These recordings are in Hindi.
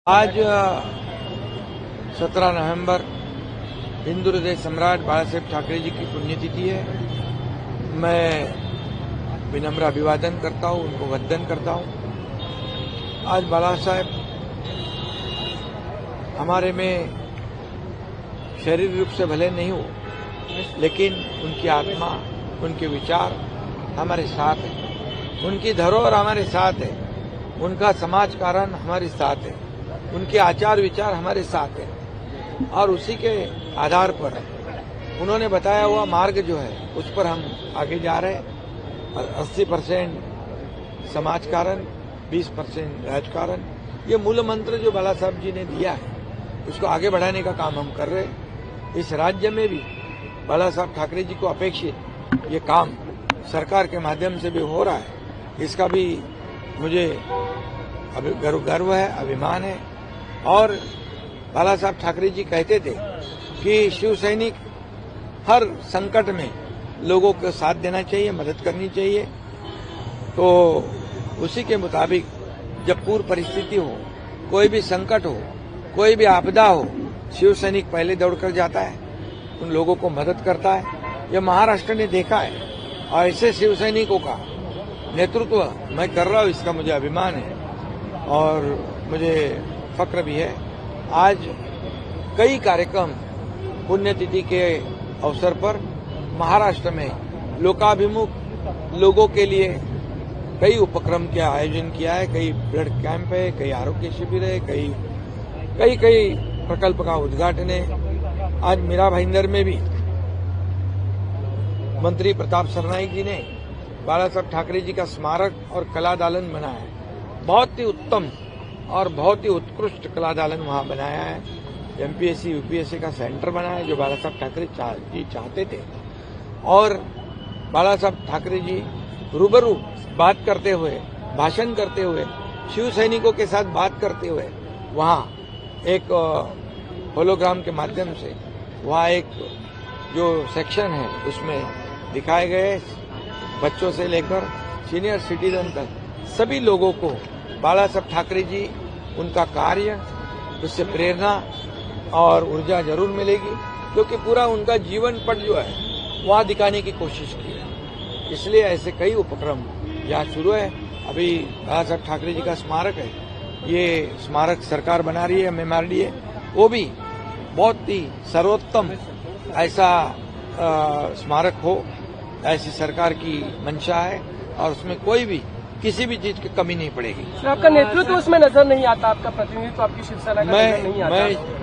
आज 17 नवंबर हिंदू हृदय सम्राट बाला साहेब ठाकरे जी की पुण्यतिथि है। मैं विनम्र अभिवादन करता हूं, उनको वंदन करता हूं। आज बाला साहेब हमारे में शारीरिक रूप से भले नहीं हो, लेकिन उनकी आत्मा, उनके विचार हमारे साथ है, उनकी धरोहर हमारे साथ है, उनका समाज कारण हमारे साथ है, उनके आचार विचार हमारे साथ है और उसी के आधार पर उन्होंने बताया हुआ मार्ग जो है उस पर हम आगे जा रहे हैं। और 80% समाज कारण, 20% राजकारण, ये मूल मंत्र जो बाला साहब जी ने दिया है उसको आगे बढ़ाने का काम हम कर रहे हैं। इस राज्य में भी बाला साहब ठाकरे जी को अपेक्षित ये काम सरकार के माध्यम से भी हो रहा है, इसका भी मुझे गर्व है, अभिमान है। और बाला साहब ठाकरे जी कहते थे कि शिव सैनिक हर संकट में लोगों को साथ देना चाहिए, मदद करनी चाहिए। तो उसी के मुताबिक जब पूर्व परिस्थिति हो, कोई भी संकट हो, कोई भी आपदा हो, शिव सैनिक पहले दौड़कर जाता है, उन लोगों को मदद करता है। यह महाराष्ट्र ने देखा है और ऐसे शिव सैनिकों का नेतृत्व मैं कर रहा हूं, इसका मुझे अभिमान है और मुझे फक्र भी है। आज कई कार्यक्रम पुण्यतिथि के अवसर पर महाराष्ट्र में लोकाभिमुख लोगों के लिए कई उपक्रम का आयोजन किया है। कई ब्लड कैंप है, कई आरोग्य शिविर है, कई प्रकल्प का उद्घाटन है। आज मीरा भाईंदर में भी मंत्री प्रताप सरनाईक जी ने बाला साहब ठाकरे जी का स्मारक और कला दालन बनाया है। बहुत ही उत्तम और बहुत ही उत्कृष्ट कला दालन वहां बनाया है। एमपीएससी यूपीएससी का सेंटर बनाया है जो बाला साहब ठाकरे जी चाहते थे। और बाला साहब ठाकरे जी रूबरू बात करते हुए, भाषण करते हुए, शिव सैनिकों के साथ बात करते हुए वहां एक होलोग्राम के माध्यम से वहां एक जो सेक्शन है उसमें दिखाए गए बच्चों से लेकर सीनियर सिटीजन तक सभी लोगों को बाला साहब ठाकरे जी, उनका कार्य, उससे प्रेरणा और ऊर्जा जरूर मिलेगी, क्योंकि पूरा उनका जीवन पट जो है वहां दिखाने की कोशिश की है। इसलिए ऐसे कई उपक्रम यहाँ शुरू है। अभी बाला साहब ठाकरे जी का स्मारक है, ये स्मारक सरकार बना रही है, MMRDA, वो भी बहुत ही सर्वोत्तम ऐसा स्मारक हो, ऐसी सरकार की मंशा है और उसमें कोई भी किसी भी चीज की कमी नहीं पड़ेगी। सर, आपका नेतृत्व उसमें नजर नहीं आता, आपका प्रतिनिधित्व आपकी शिवसेना का नजर नहीं आता।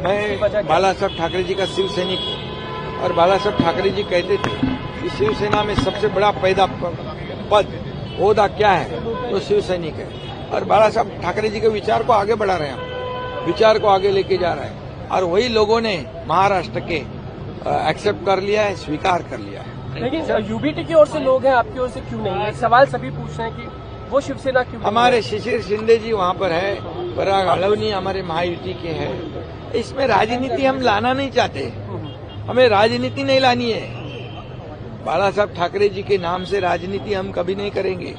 मैं बाला साहब ठाकरे जी का शिव सैनिक हूं और बाला साहब ठाकरे जी कहते थे कि शिवसेना में सबसे बड़ा पैदा पद ओहदा क्या है, तो शिव सैनिक है। और बाला साहब ठाकरे जी के विचार को आगे बढ़ा रहे हैं, विचार को आगे लेके जा रहे हैं और वही लोगों ने महाराष्ट्र के एक्सेप्ट कर लिया है, स्वीकार कर लिया है। लेकिन यूबीटी की ओर से लोग हैं, आपकी ओर से क्यों नहीं है? सवाल सभी पूछ रहे हैं कि वो शिवसेना क्यों? हमारे शिशिर शिंदे जी वहां पर है, पराग आलवनी हमारे महायुति के हैं। इसमें राजनीति हम लाना नहीं चाहते, हमें राजनीति नहीं लानी है। बाला साहब ठाकरे जी के नाम से राजनीति हम कभी नहीं करेंगे।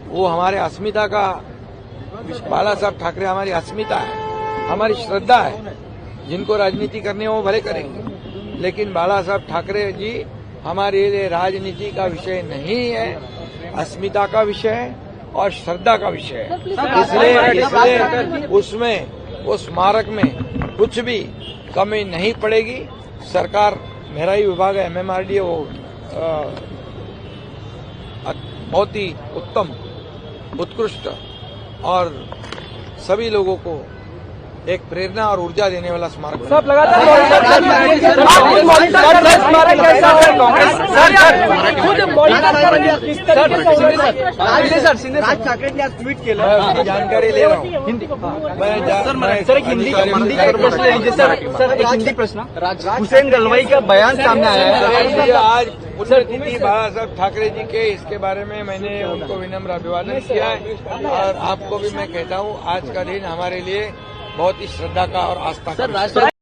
वो हमारे अस्मिता का, बाला साहब ठाकरे हमारी अस्मिता है, हमारी श्रद्धा है। जिनको राजनीति करनी है वो भले करेंगे, लेकिन बाला साहब ठाकरे जी हमारे लिए राजनीति का विषय नहीं है, अस्मिता का विषय है और श्रद्धा का विषय है। इसलिए उसमें, उस स्मारक में कुछ भी कमी नहीं पड़ेगी। सरकार, मेरा ही विभाग है MMRDA, वो बहुत ही उत्तम, उत्कृष्ट और सभी लोगों को एक प्रेरणा और ऊर्जा देने वाला स्मारक। सब लगातार ठाकरे ने आज ट्वीट केलं, जानकारी ले रहा हूँ। सर, एक हिंदी प्रश्न, हुसैन गलवाई का बयान सामने आया है आज पुण्यतिथि बाला साहब ठाकरे जी के, इसके बारे में मैंने उनको विनम्र अभिवादन किया है और आपको भी मैं कहता हूँ आज का दिन हमारे लिए बहुत ही श्रद्धा का और आस्था का।